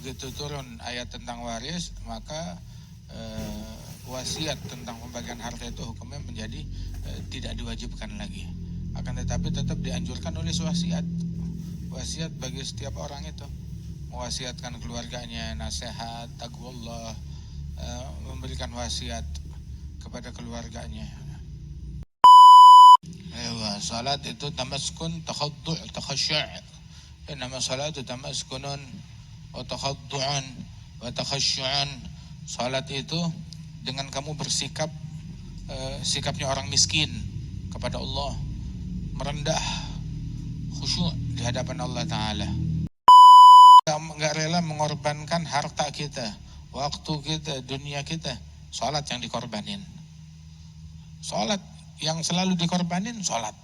begitu turun ayat tentang waris, maka wasiat tentang pembagian harta itu hukumnya menjadi tidak diwajibkan lagi. Akan tetapi tetap dianjurkan nulis wasiat bagi setiap orang itu, mewasiatkan keluarganya, nasihat, taqwallah, memberikan wasiat kepada keluarganya. Salat itu tamaskun, takhaddu', takhasyu'. Nama salat itu tamaskunun wa takhaddu'un wa takhasyu'un. Salat itu dengan kamu bersikap sikapnya orang miskin kepada Allah, merendah, khusyuk di hadapan Allah Ta'ala. Enggak rela mengorbankan harta kita, waktu kita, dunia kita. Salat yang dikorbanin. Salat yang selalu dikorbanin, salat.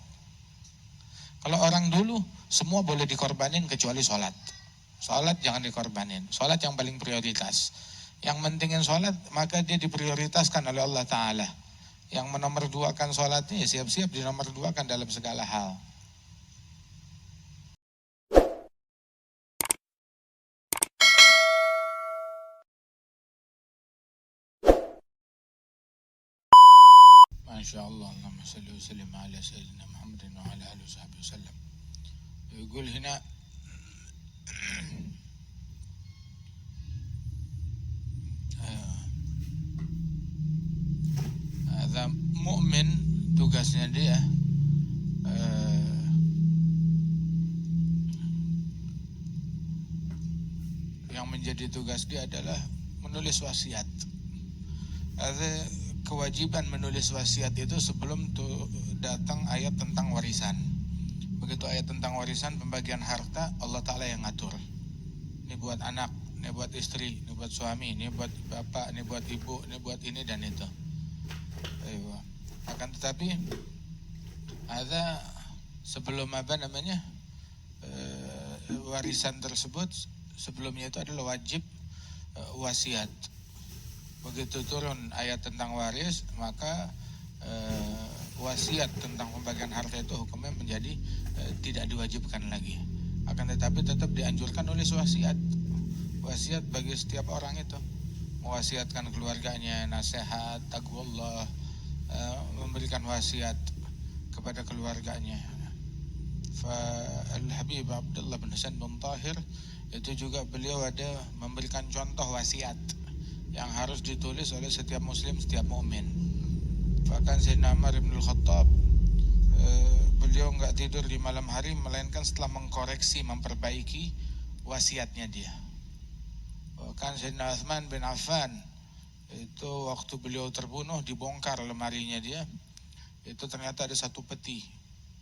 Kalau orang dulu semua boleh dikorbanin kecuali salat. Salat jangan dikorbanin. Salat yang paling prioritas. Yang pentingin salat, maka dia diprioritaskan oleh Allah Ta'ala. Yang menomorduakan salatnya, siap-siap dinomorduakan dalam segala hal. Masya Allah, Allahumma salli wa sallim ala sayyidina Muhammadin wa ala alihi wa sahbihi wa sallam. يقول هنا ada mukmin, tugasnya dia yang menjadi tugas dia adalah menulis wasiat. Ada kewajiban menulis wasiat itu sebelum datang ayat tentang warisan. Begitu ayat tentang warisan, pembagian harta, Allah Ta'ala yang ngatur. Ini buat anak, ini buat istri, ini buat suami, ini buat bapak, ini buat ibu, ini buat ini dan itu. Akan tetapi ada sebelum warisan tersebut, sebelumnya itu adalah wajib wasiat. Begitu turun ayat tentang waris, maka wasiat tentang pembagian harta itu hukumnya menjadi tidak diwajibkan lagi. Akan tetapi tetap dianjurkan nulis wasiat bagi setiap orang itu, mewasiatkan keluarganya, nasihat, taqwallah, memberikan wasiat kepada keluarganya. Al-Habib Abdullah bin Hasan bin Tahir itu juga beliau ada memberikan contoh wasiat yang harus ditulis oleh setiap muslim, setiap mukmin. Bahkan Sayyidina Umar bin Al-Khattab, beliau enggak tidur di malam hari melainkan setelah mengkoreksi, memperbaiki wasiatnya dia. Bahkan Sayyidina Utsman bin Affan itu waktu beliau terbunuh, dibongkar lemarinya dia, itu ternyata ada satu peti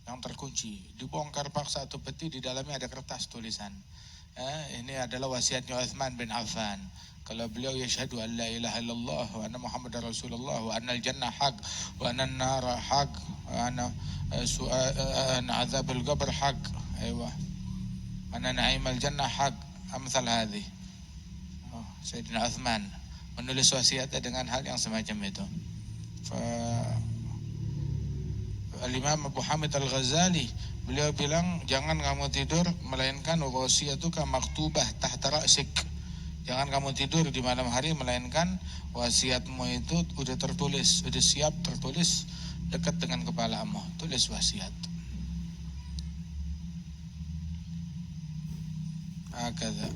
yang terkunci. Dibongkar paksa satu peti, di dalamnya ada kertas tulisan. Ini adalah wasiatnya Utsman bin Affan. Kalau beliau yashhadu an la ilaha illallah wa anna Muhammadar Rasulullah wa anna al-jannah haq wa anna an-nara haq wa anna azabul qabr haq, wa anna na'imal jannah haq, amsal hadhi. Sayyidina Utsman menulis wasiatnya dengan hal yang semacam itu. Al-Imam Abu Hamid Al-Ghazali, beliau bilang jangan kamu tidur melainkan wasiyatuka maktubah tahta ra'sik. Jangan kamu tidur di malam hari melainkan wasiatmu itu udah tertulis, udah siap tertulis dekat dengan kepalamu. Tulis wasiat. Hakadha.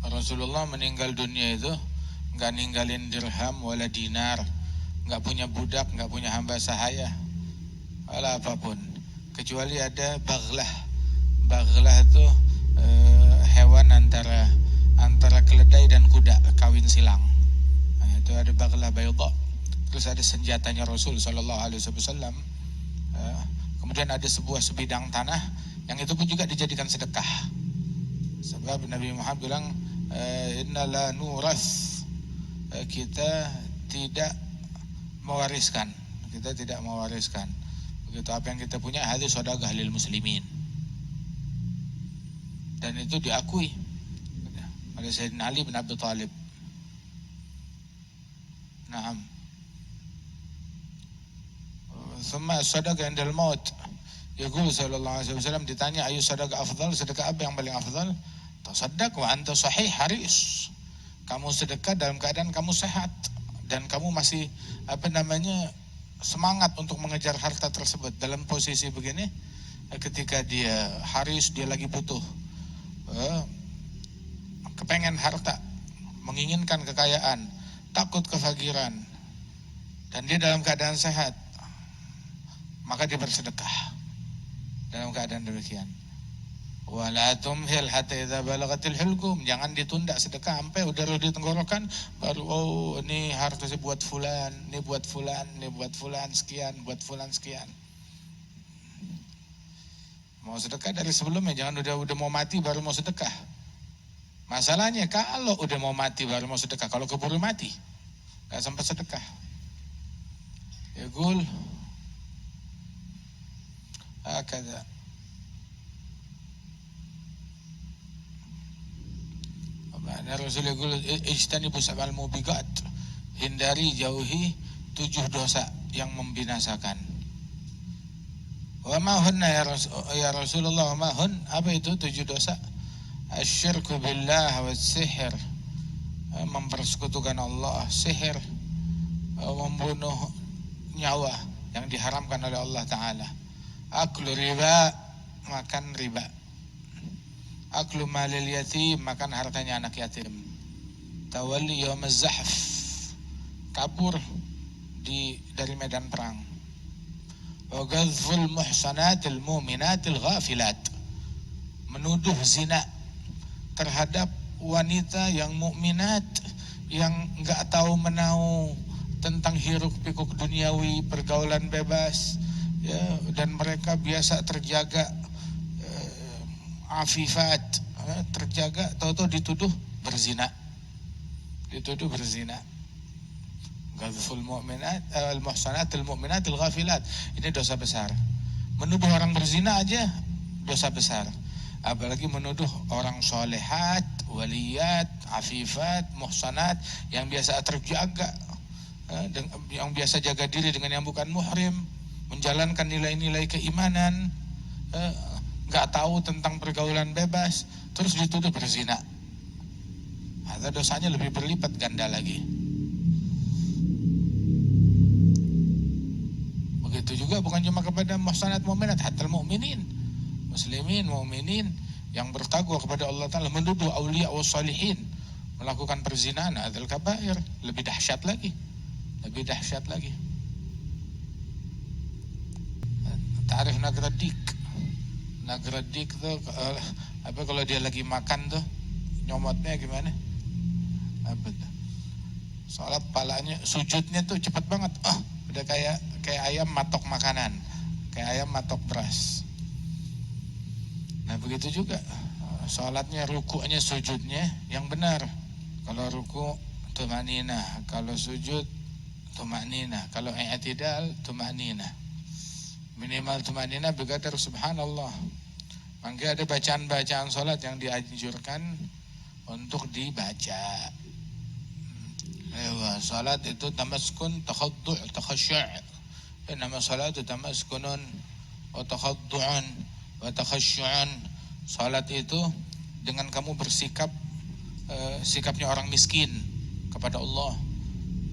Rasulullah meninggal dunia itu nggak ninggalin dirham wala dinar, nggak punya budak, nggak punya hamba sahaya, wala apapun, kecuali ada baghlah. Baghlah itu hewan antara keledai dan kuda, kawin silang. Nah, itu ada baghlah bayda. Terus ada senjatanya Rasul Sallallahu Alaihi Wasallam. Kemudian ada sebuah sebidang tanah yang itu pun juga dijadikan sedekah. Sebab Nabi Muhammad bilang, Inna la nuras, kita tidak mewariskan. Begitu apa yang kita punya, hadis sedekah lil muslimin. Dan itu diakui oleh Sayyidina Ali bin Abi Thalib. Naam. Thumma as-sadaqah indal maut. Yaqul sallallahu alaihi wasallam, ditanya ayu sadaqah afdal, sedekah apa yang paling afdal? Tasaddaq wa anta sahih haris. Kamu sedekah dalam keadaan kamu sehat dan kamu masih semangat untuk mengejar harta tersebut. Dalam posisi begini, ketika dia haris, dia lagi butuh, kepengen harta, menginginkan kekayaan, takut kefakiran, dan dia dalam keadaan sehat, maka dia bersedekah dalam keadaan demikian. Wala tumhil hatta idza balagatil hulqum, jangan ditunda sedekah sampai udah di tenggorokan baru ini harta saya buat fulan, ini buat fulan, ini buat fulan sekian, buat fulan sekian. Mau sedekah dari sebelumnya, jangan udah mau mati baru mau sedekah. Masalahnya kalau udah mau mati baru mau sedekah, kalau keburu mati enggak sempat sedekah. Yaqul hakadha. Rasulullah yaqul ijtanibu sab'al mubiqat, hindari, jauhi 7 dosa yang membinasakan. Wa ma hunna ya Rasulullah, wa ma hun, apa itu 7 dosa? Asyirku billah wa sihir, mempersekutukan Allah, sihir, membunuh nyawa yang diharamkan oleh Allah Ta'ala, aklu riba, makan riba, aklu malil yatim, makan hartanya anak yatim, tawalli yawmaz zahf, kabur dari medan perang, wa ghadful muhsanatil mu'minatil ghafilat, menuduh zina terhadap wanita yang mukminat yang enggak tahu menau tentang hiruk pikuk duniawi, pergaulan bebas, ya, dan mereka biasa terjaga, afifat, terjaga, tahu-tahu dituduh berzina. Ghadful mu'minat al-muhsanatil mu'minatil ghafilat, ini dosa besar. Menuduh orang berzina aja dosa besar, apalagi menuduh orang solehat, waliyat, afifat, muhsanat yang biasa terjaga, yang biasa jaga diri dengan yang bukan muhrim, menjalankan nilai-nilai keimanan, nggak tahu tentang pergaulan bebas, terus dituduh berzina. Ada dosanya lebih berlipat ganda lagi. Begitu juga bukan cuma kepada muhsanat mu'minat, hatta mu'minin, muslimin, mu'minin yang bertakwa kepada Allah Ta'ala, menuduh aulia wa salihin melakukan perzinahan, adzal kabair, lebih dahsyat lagi. Ta'rif nagradik tuh apa, kalau dia lagi makan tuh nyomotnya gimana? Apa tuh? Salat palanya, sujudnya tuh cepat banget. Udah kayak ayam matok makanan, kayak ayam matok beras. Nah begitu juga salatnya, rukuknya, sujudnya yang benar. Kalau ruku tumanina, kalau sujud tumanina, kalau i'tidal tumanina. Minimal tumanina begadar subhanallah. Maka ada bacaan-bacaan salat yang dianjurkan untuk dibaca. Salat itu tamaskun, takhaddu', takhasyu'. Nama salat itu tamaskunun wa takhaddu'un wa takhasyu'un. Salat itu dengan kamu bersikap sikapnya orang miskin kepada Allah,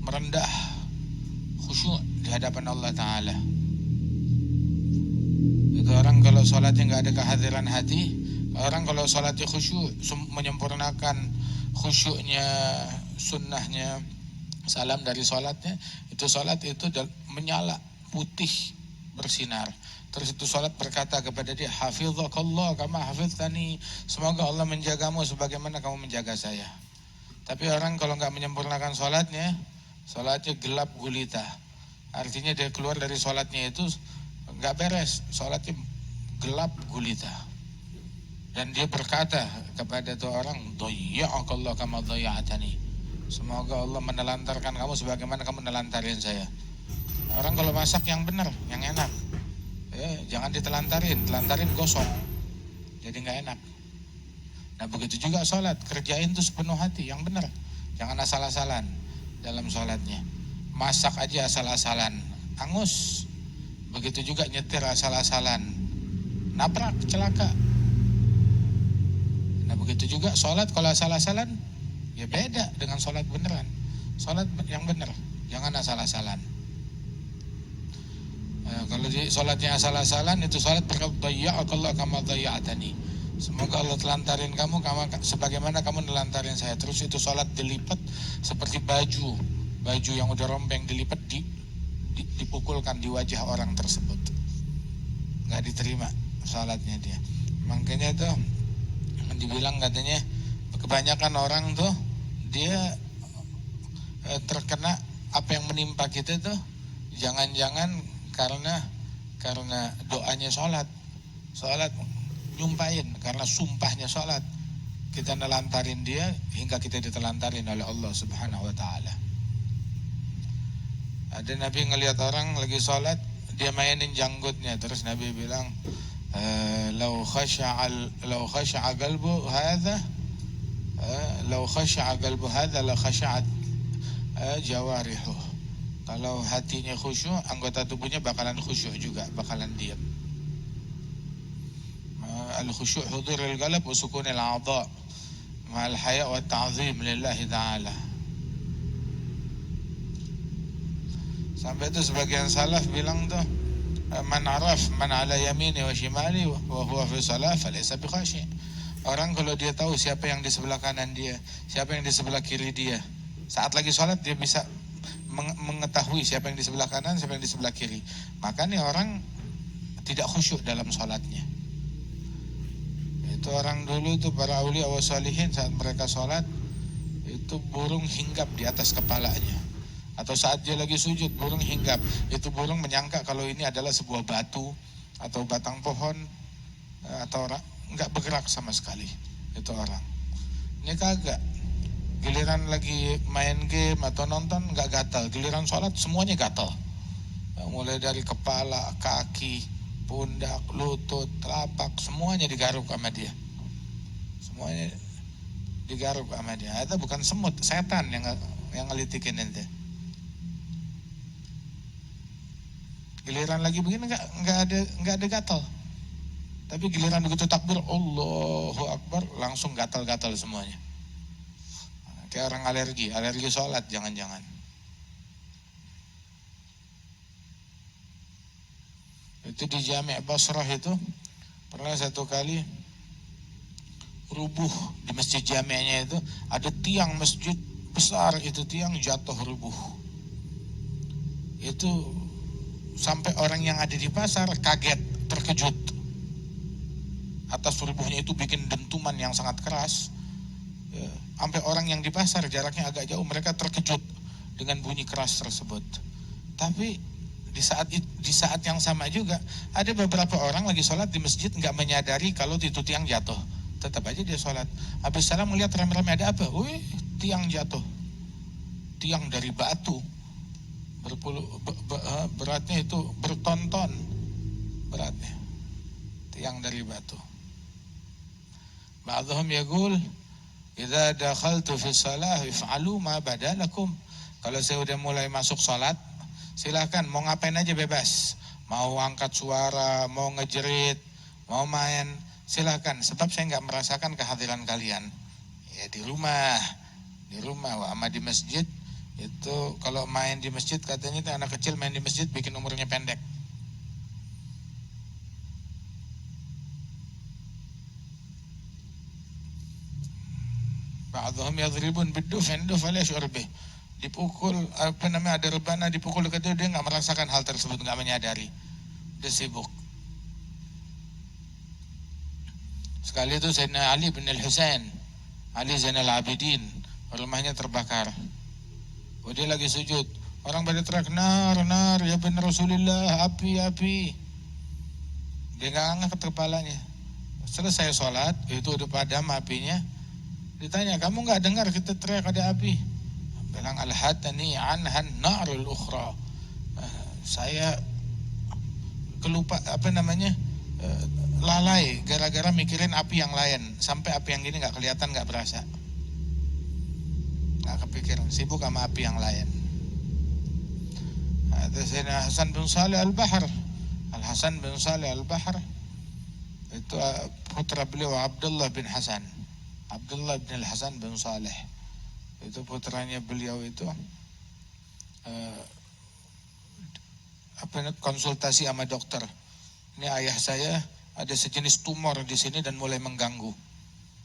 merendah, khusyuk di hadapan Allah Ta'ala. Itu orang kalau salatnya nggak ada kehadiran hati, orang kalau salatnya khusyuk, menyempurnakan khusyuknya, sunnahnya, salam dari salatnya, itu salat itu menyala, putih, bersinar. Terus itu salat berkata kepada dia, hafizakallah kama hafiztani, semoga Allah menjagamu sebagaimana kamu menjaga saya. Tapi orang kalau nggak menyempurnakan salatnya gelap gulita, artinya dia keluar dari salatnya itu nggak beres, salatnya gelap gulita. Dan dia berkata kepada itu orang, dhayya'akallah kama dhayya'atani, semoga Allah menelantarkan kamu sebagaimana kamu nelantarin saya. Orang kalau masak yang benar, yang enak, jangan ditelantarin gosong, jadi nggak enak. Nah begitu juga sholat, kerjain tuh sepenuh hati, yang benar, jangan asal-asalan dalam sholatnya. Masak aja asal-asalan, angus. Begitu juga nyetir asal-asalan, nabrak, celaka. Nah begitu juga sholat kalau asal-asalan, ya beda dengan sholat beneran. Sholat yang bener, jangan asal-asalan. Kalau di sholatnya asal-asalan, itu sholat Allah kama dhayya'tani. Semoga Allah telantarin kamu sebagaimana kamu nelantarin saya. Terus itu sholat dilipat seperti baju yang udah rombeng, dilipat dipukulkan di wajah orang tersebut. Nggak diterima sholatnya dia. Makanya itu dibilang katanya kebanyakan orang tuh dia terkena apa yang menimpa kita tuh jangan-jangan karena doanya sholat nyumpahin, karena sumpahnya sholat kita nelantarin dia hingga kita ditelantarin oleh Allah Subhanahu wa ta'ala. Ada Nabi ngelihat orang lagi sholat, dia mainin janggutnya, terus Nabi bilang lau khasha'a qalbu hadha la khasha'at jawarihuh. Kalau hatinya khusyuk, anggota tubuhnya bakalan khusyuk juga, bakalan diam. Al-khusyuk huduril qalb wa sukunil a'dha' ma'al haya' wa ta'zim lillahi ta'ala. Sampai itu sebagian salaf bilang tuh, man araf man ala yamini wa shimali wa huwa fi salah falaysa bi khashi'. Orang kalau dia tahu siapa yang di sebelah kanan dia, siapa yang di sebelah kiri dia, saat lagi sholat dia bisa mengetahui siapa yang di sebelah kanan, siapa yang di sebelah kiri. Maka nih orang tidak khusyuk dalam sholatnya. Itu orang dulu tuh para aulia wa shalihin, saat mereka sholat itu burung hinggap di atas kepalanya. Atau saat dia lagi sujud burung hinggap. Itu burung menyangka kalau ini adalah sebuah batu atau batang pohon, atau nggak bergerak sama sekali. Itu orang. Ini kagak. Giliran lagi main game atau nonton nggak gatal, giliran sholat semuanya gatal. Mulai dari kepala, kaki, pundak, lutut, telapak, semuanya digaruk sama dia. Semuanya digaruk sama dia. Itu bukan semut, setan yang ngelitikin ente. Giliran lagi begini nggak ada gatal. Tapi giliran begitu takbir Allahu Akbar langsung gatal-gatal semuanya. Kayak orang alergi sholat jangan-jangan. Itu di Jami' Basrah itu pernah satu kali rubuh di masjid Jami'nya itu, ada tiang masjid besar, itu tiang jatuh rubuh. Itu sampai orang yang ada di pasar kaget, terkejut. Atas rubuhnya itu bikin dentuman yang sangat keras. Sampai orang yang di pasar jaraknya agak jauh, mereka terkejut dengan bunyi keras tersebut. Tapi di saat yang sama juga ada beberapa orang lagi sholat di masjid nggak menyadari kalau itu tiang jatuh, tetap aja dia sholat. Habis salam melihat rame-rame ada apa? Wih, tiang jatuh, tiang dari batu beratnya itu berton-ton beratnya, tiang dari batu. Ba'dhum yaqul idza dakhaltu fi shalah if'alu ma badalakum. Kalau saya udah mulai masuk salat, silakan mau ngapain aja bebas. Mau angkat suara, mau ngejerit, mau main, silakan. Sebab saya nggak merasakan kehadiran kalian. Ya di rumah, sama di masjid itu kalau main di masjid katanya itu anak kecil main di masjid bikin umurnya pendek. Ba'dhum yadribun bid-duf la yash'ur bih. Dipukul, ada rebana dipukul dekat dia nggak merasakan hal tersebut, nggak menyadari. Dia sibuk. Sekali itu Sayyidina Ali bin Al-Husain, Ali Zainal Abidin, rumahnya terbakar. Dia lagi sujud, orang pada teriak nar ya bin Rasulullah, api. Dia nggak angkat kepalanya. Selesai sholat, itu udah padam apinya. Ditanya, kamu nggak dengar kita teriak ada api? Bilang al-hatani anhan narul ukhra. Saya lalai gara-gara mikirin api yang lain, sampai api yang gini nggak kelihatan, nggak berasa, nggak kepikiran, sibuk sama api yang lain. Ada Sayyidina Hasan bin Salih Al-Bahr. Al-Hasan bin Salih Al-Bahr Itu putra beliau Abdullah bin Hasan. Abdullah bin Hasan bin Saleh. Itu putranya beliau itu konsultasi sama dokter. Ini ayah saya ada sejenis tumor di sini dan mulai mengganggu.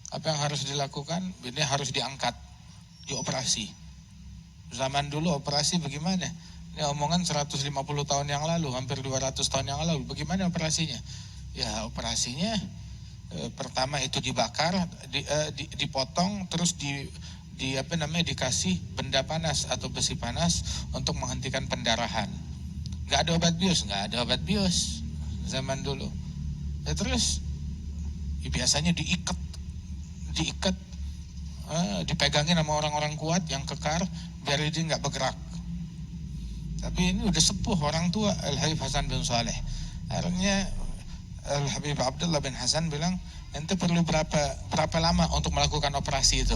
Apa yang harus dilakukan? Ini harus diangkat, dioperasi. Zaman dulu operasi bagaimana? Ini omongan 150 tahun yang lalu, hampir 200 tahun yang lalu. Bagaimana operasinya? Ya operasinya pertama itu dibakar, dipotong, terus dikasih benda panas atau besi panas untuk menghentikan pendarahan. Nggak ada obat bius zaman dulu. Ya, terus biasanya diikat, dipegangin sama orang-orang kuat yang kekar biar dia nggak bergerak. Tapi ini udah sepuh orang tua Al-Habib Hasan bin Saleh. Akhirnya Al-Habib Abdullah bin Hasan bilang, ente perlu berapa lama untuk melakukan operasi itu?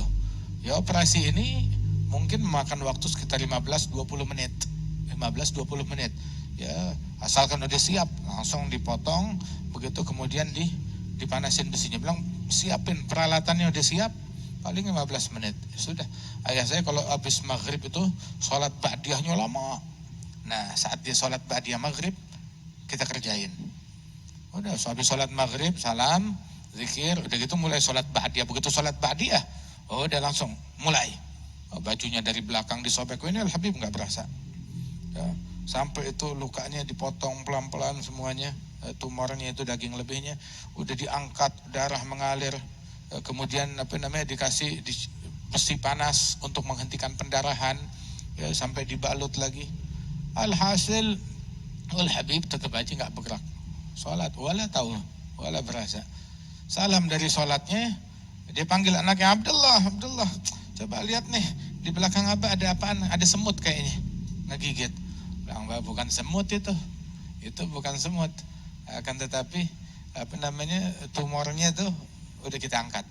Ya operasi ini mungkin memakan waktu sekitar 15-20 menit. Ya asalkan udah siap, langsung dipotong, begitu kemudian dipanasin besinya. Bilang siapin peralatannya, udah siap, paling 15 menit. Sudah. Ayah saya kalau habis maghrib itu sholat ba'diyahnya lama. Nah saat dia sholat ba'diyah maghrib, kita kerjain. Udah habis sholat maghrib, salam, zikir, udah gitu mulai sholat ba'diyah. Begitu sholat ba'diyah, udah langsung mulai. Bajunya dari belakang disobek, ini Al-Habib gak berasa. Ya, sampai itu lukanya dipotong pelan-pelan semuanya, tumornya itu daging lebihnya udah diangkat, darah mengalir, kemudian dikasih besi panas untuk menghentikan pendarahan, ya, sampai dibalut lagi. Alhasil Al-Habib tetap aja nggak bergerak, sholat wala tahu wala berasa. Salam dari sholatnya, dia panggil anaknya, Abdullah, coba lihat nih di belakang abah ada apaan, ada semut kayaknya ngegigit. Bilang, bukan semut itu bukan semut, akan tetapi tumornya tuh udah kita angkat.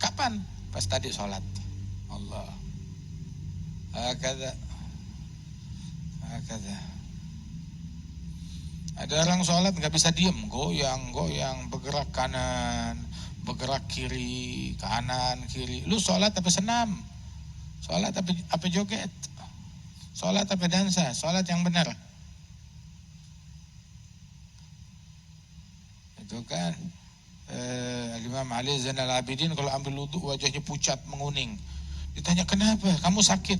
Kapan? Pas tadi sholat. Allah. Hakada. Ada orang sholat nggak bisa diem, goyang, bergerak kanan, bergerak kiri, kanan, kiri. Lu sholat tapi senam, sholat tapi joget, sholat tapi dansa, sholat yang benar. Itu kan Imam Ali Zainal Abidin kalau ambil wudu wajahnya pucat menguning. Ditanya kenapa? Kamu sakit?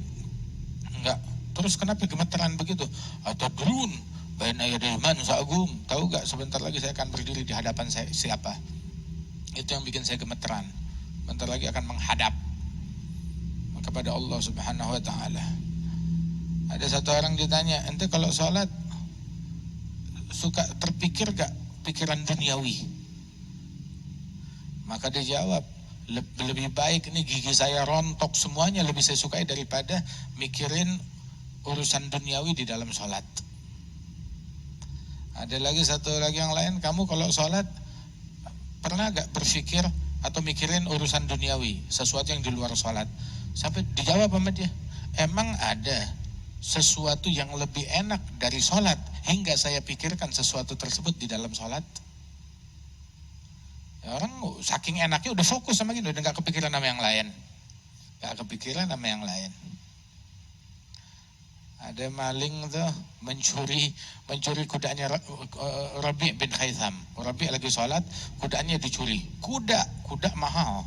Enggak. Terus kenapa gemeteran begitu? Atau drun baina yaday man sa'gum. Tahu enggak sebentar lagi saya akan berdiri di hadapan saya siapa? Itu yang bikin saya gemeteran. Bentar lagi akan menghadap kepada Allah Subhanahu wa taala. Ada satu orang ditanya, ente kalau sholat suka terpikir gak pikiran duniawi? Maka dia jawab, lebih baik ini gigi saya rontok semuanya, lebih saya sukai daripada mikirin urusan duniawi di dalam sholat. Ada lagi satu lagi yang lain, kamu kalau sholat pernah gak berpikir atau mikirin urusan duniawi, sesuatu yang di luar sholat? Sampai dijawab sama dia, emang ada sesuatu yang lebih enak dari sholat hingga saya pikirkan sesuatu tersebut di dalam sholat? Ya, orang saking enaknya udah fokus sama gitu, udah gak kepikiran sama yang lain. Ada maling tuh mencuri kudanya Rabi bin Khaytham. Rabi lagi sholat, kudanya dicuri. Kuda mahal.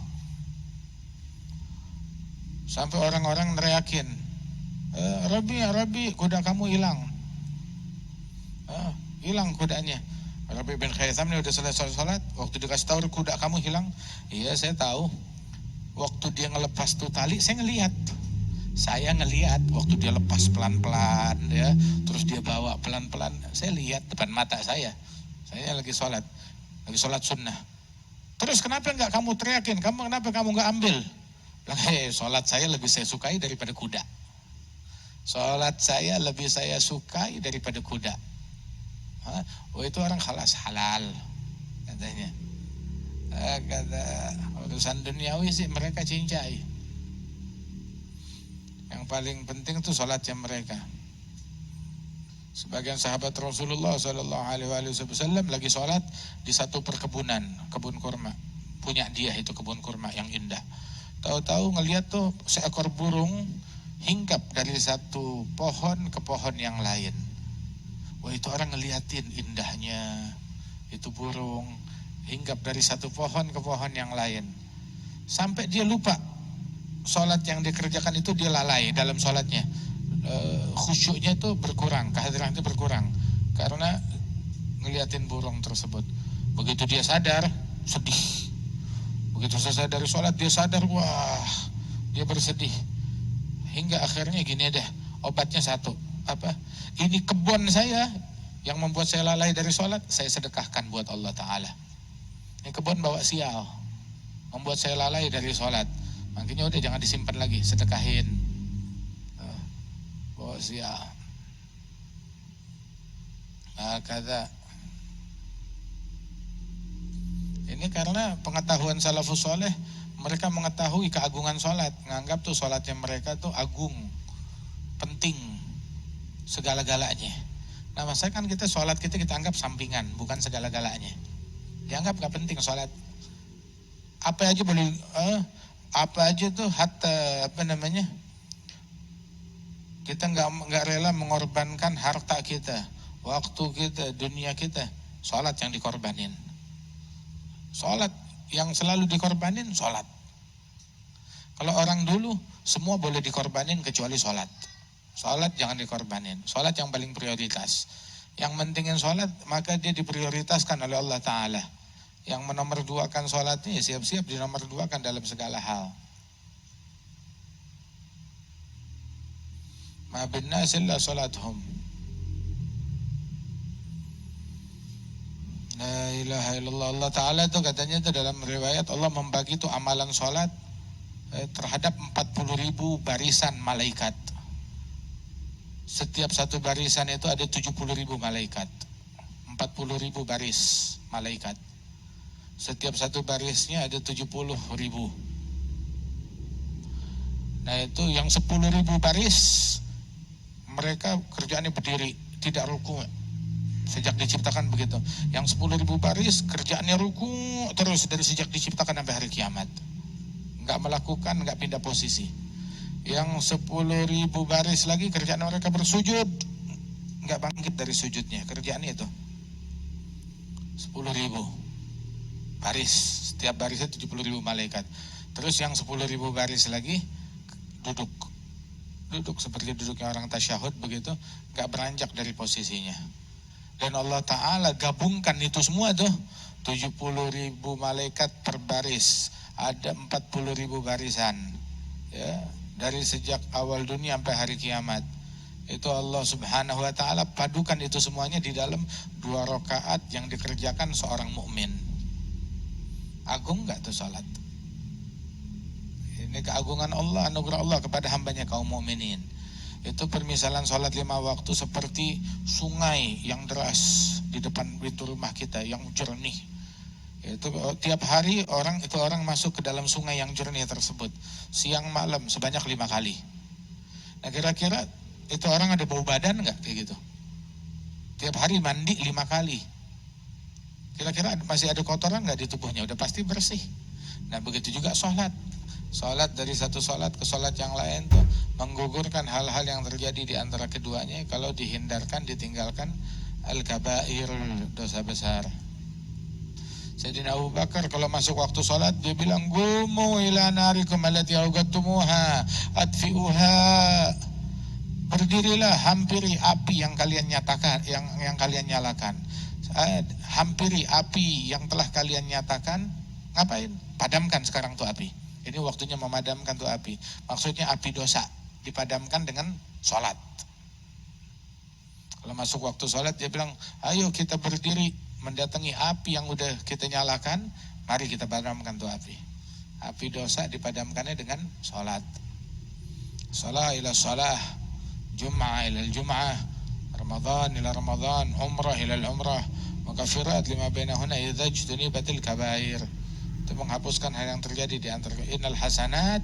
Sampai orang-orang neriakin, Rabi, kuda kamu hilang. Hilang kudanya. Rabi bin Khaytham ini udah selesai sholat, waktu dikasih tahu kuda kamu hilang. Iya saya tahu. Waktu dia ngelepas tuh tali, saya ngelihat waktu dia lepas pelan-pelan, ya, terus dia bawa pelan-pelan, saya lihat depan mata saya lagi sholat sunnah. Terus kenapa nggak kamu teriakin? Kenapa kamu nggak ambil? Sholat saya lebih saya sukai daripada kuda. Sholat saya lebih saya sukai daripada kuda. Oh itu orang halal katanya. Kata urusan duniawi sih mereka cincai. Yang paling penting tuh sholatnya mereka. Sebagian sahabat Rasulullah Sallallahu Alaihi Wasallam lagi sholat di satu perkebunan, kebun kurma. Punya dia itu kebun kurma yang indah. Tahu-tahu ngelihat tuh seekor burung hinggap dari satu pohon ke pohon yang lain. Wah, itu orang ngeliatin indahnya. Itu burung hinggap dari satu pohon ke pohon yang lain. Sampai dia lupa sholat yang dikerjakan itu, dia lalai dalam sholatnya. Khusyuknya itu berkurang, kehadirannya berkurang karena ngeliatin burung tersebut. Begitu dia sadar, sedih. Begitu selesai dari sholat dia sadar, wah, dia bersedih. Hingga akhirnya gini deh, obatnya satu, apa? Ini kebun saya yang membuat saya lalai dari sholat, saya sedekahkan buat Allah Ta'ala. Ini kebun bawa sial, membuat saya lalai dari sholat. Makanya udah jangan disimpan lagi, sedekahin. Bawa sial. Kata ini karena pengetahuan salafus soleh, mereka mengetahui keagungan sholat, menganggap tuh sholatnya mereka tuh agung, penting, segala-galanya. Nah, masa kan kita sholat kita anggap sampingan, bukan segala-galanya. Dianggap gak penting sholat. Apa aja boleh, apa aja tuh hatta apa namanya? Kita nggak rela mengorbankan harta kita, waktu kita, dunia kita. Sholat yang dikorbanin. Sholat yang selalu dikorbanin, sholat. Kalau orang dulu semua boleh dikorbanin kecuali sholat. Sholat jangan dikorbanin. Sholat yang paling prioritas. Yang pentingin sholat maka dia diprioritaskan oleh Allah Ta'ala. Yang menomorduakan sholatnya ya siap-siap dinomorduakan dalam segala hal. Ma bin nas illa salatuhum. La ilaha illallah. Allah Ta'ala itu katanya itu dalam riwayat Allah membagi itu amalan sholat terhadap 40.000 barisan malaikat. Setiap satu barisan itu ada 70.000 malaikat. 40.000 baris malaikat. Setiap satu barisnya ada 70.000. Nah itu yang 10.000 baris, mereka kerjaannya berdiri, tidak ruku. Sejak diciptakan begitu. Yang 10.000 baris kerjaannya ruku terus dari sejak diciptakan sampai hari kiamat. Enggak melakukan, enggak pindah posisi. Yang 10.000 baris lagi kerjaan mereka bersujud, enggak bangkit dari sujudnya. Kerjaannya itu 10.000 baris. Setiap barisnya 70.000 malaikat. Terus yang 10.000 baris lagi duduk seperti duduknya orang tasyahud begitu, enggak beranjak dari posisinya. Dan Allah Ta'ala gabungkan itu semua tuh 70.000 malaikat per baris, ada 40.000 barisan ya, dari sejak awal dunia sampai hari kiamat. Itu Allah Subhanahu wa Ta'ala padukan itu semuanya di dalam 2 rakaat yang dikerjakan seorang mukmin. Agung gak tuh salat? Ini keagungan Allah, anugerah Allah kepada hambanya kaum mukminin. Itu permisalan sholat 5 waktu seperti sungai yang deras di depan pintu rumah kita yang jernih. Itu tiap hari orang masuk ke dalam sungai yang jernih tersebut siang malam sebanyak 5 kali. Nah kira-kira itu orang ada bau badan nggak kayak gitu? Tiap hari mandi 5 kali. Kira-kira masih ada kotoran nggak di tubuhnya? Udah pasti bersih. Nah begitu juga sholat. Sholat dari satu sholat ke sholat yang lain tuh menggugurkan hal-hal yang terjadi di antara keduanya kalau dihindarkan, ditinggalkan al-kabair, dosa besar. Sayyidina Abu Bakar kalau masuk waktu sholat dia bilang, gumu ila narikum allati awgattumuha adfi'uha. Berdirilah, hampiri api yang kalian nyatakan, yang kalian nyalakan. Hampiri api yang telah kalian nyatakan. Ngapain? Padamkan sekarang tuh api. Ini waktunya memadamkan tuh api. Maksudnya api dosa dipadamkan dengan sholat. Kalau masuk waktu sholat dia bilang, ayo kita berdiri mendatangi api yang udah kita nyalakan. Mari kita padamkan tuh api. Api dosa dipadamkannya dengan sholat. Salah ila salah, Jum'ah ila Jum'ah, Ramadan ila Ramadan, Umrah ila Umrah, mukaffirat lima bainahunna idza ijtunibatil kabair. Itu menghapuskan hal yang terjadi di antara innal hasanat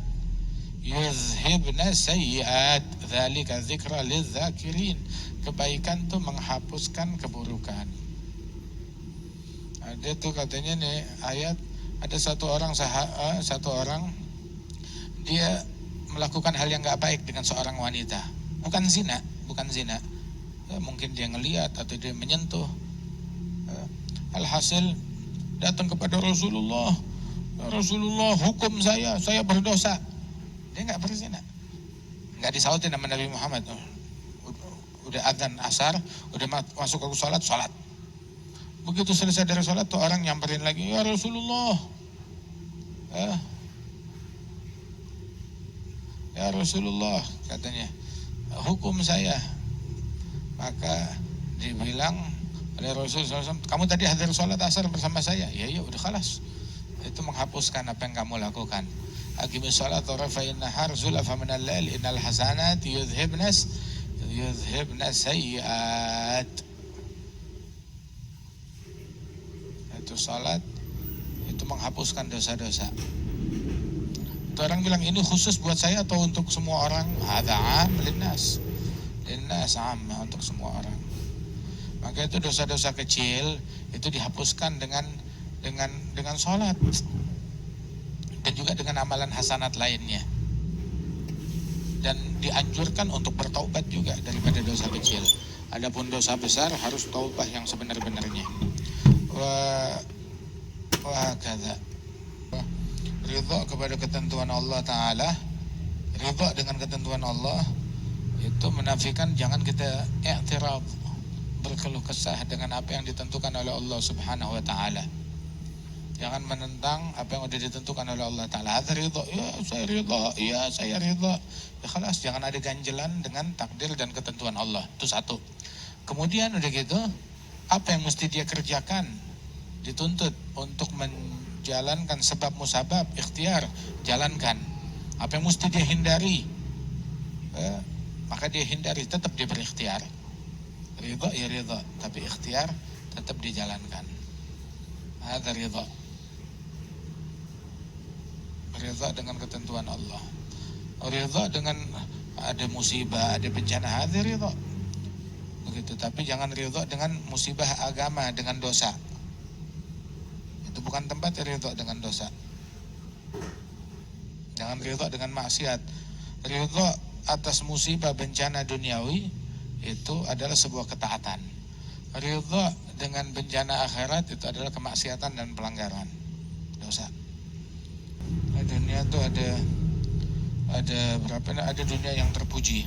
yuzhibna sayyi'at dzalika dzikra lidzakirin. Kebaikan tuh menghapuskan keburukan. Ada tuh katanya nih ayat, ada satu orang dia melakukan hal yang nggak baik dengan seorang wanita, bukan zina. Mungkin dia ngelihat atau dia menyentuh. Alhasil datang kepada Rasulullah, "Ya Rasulullah, hukum saya berdosa." Dia nggak berzina, nggak disautin sama Nabi Muhammad. Udah adzan asar, udah masuk ke sholat. Begitu selesai dari sholat tuh orang nyamperin lagi, "Ya Rasulullah, ya Rasulullah," katanya, "hukum saya." Maka dibilang oleh Rasulullah SAW, "Kamu tadi hadir sholat asar bersama saya." Ya udah khalas. Itu menghapuskan apa yang kamu lakukan. Aqimis sholat tarafain nahar zulafa minal lail innal hasanat yudhibna sayyi'at. Itu sholat itu menghapuskan dosa-dosa. Itu orang bilang, ini khusus buat saya atau untuk semua orang? Hadza 'am linnas amma, untuk semua orang. Maka itu dosa-dosa kecil itu dihapuskan dengan sholat dan juga dengan amalan hasanat lainnya. Dan dianjurkan untuk bertaubat juga daripada dosa kecil. Adapun dosa besar harus taubat yang sebenar-benarnya. Wa kadza. Ridha kepada ketentuan Allah Ta'ala, ridha dengan ketentuan Allah itu menafikan jangan kita i'tirad, berkeluh kesah dengan apa yang ditentukan oleh Allah Subhanahu wa Ta'ala. Jangan menentang apa yang sudah ditentukan oleh Allah Ta'ala. Ada ridha, ya saya ridha. Ya khalas, jangan ada ganjelan dengan takdir dan ketentuan Allah. Itu satu. Kemudian udah gitu, apa yang mesti dia kerjakan? Dituntut untuk menjalankan sebab musabab, ikhtiar, jalankan. Apa yang mesti dia hindari? Maka dia hindari, tetap dia berikhtiar. Ridha ya ridha, tapi ikhtiar tetap dijalankan. Ada ridha. Ridha dengan ketentuan Allah. Ridha dengan ada musibah, ada bencana, ada ridha. Begitu, tapi jangan ridha dengan musibah agama, dengan dosa. Itu bukan tempat ridha dengan dosa. Jangan ridha dengan maksiat. Ridha atas musibah bencana duniawi itu adalah sebuah ketaatan. Ridha dengan bencana akhirat itu adalah kemaksiatan dan pelanggaran, dosa. Dunia itu ada dunia yang terpuji.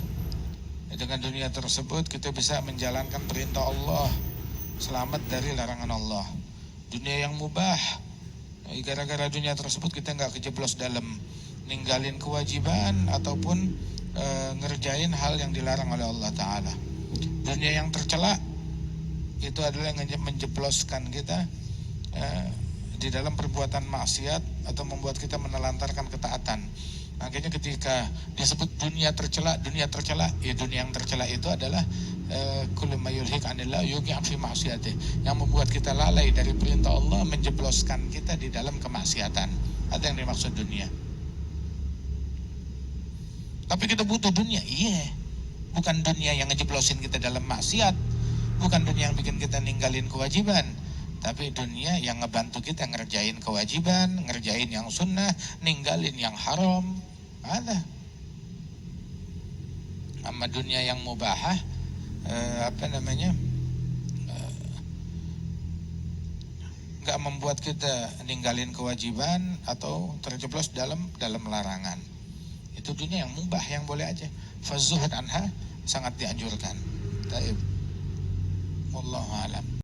Dengan dunia tersebut kita bisa menjalankan perintah Allah, selamat dari larangan Allah. Dunia yang mubah, gara-gara dunia tersebut kita nggak kejeblos dalam ninggalin kewajiban ataupun ngerjain hal yang dilarang oleh Allah Ta'ala. Dunia yang tercela itu adalah yang menjebloskan kita di dalam perbuatan maksiat atau membuat kita menelantarkan ketaatan. Makanya ketika disebut dunia tercela, ya dunia yang tercela itu adalah kullu ma yulhik 'anillah yuqi' fi ma'siyatih, yang membuat kita lalai dari perintah Allah, menjebloskan kita di dalam kemaksiatan. Ada yang dimaksud dunia. Tapi kita butuh dunia, bukan dunia yang ngejeblosin kita dalam maksiat, bukan dunia yang bikin kita ninggalin kewajiban, tapi dunia yang ngebantu kita ngerjain kewajiban, ngerjain yang sunnah, ninggalin yang haram. Ada. Sama dunia yang mubahah, nggak membuat kita ninggalin kewajiban atau terjeblos dalam larangan. Itu dunia yang mubah, yang boleh aja. Fazuhud anha sangat dianjurkan. Taib. Wallahu a'lam.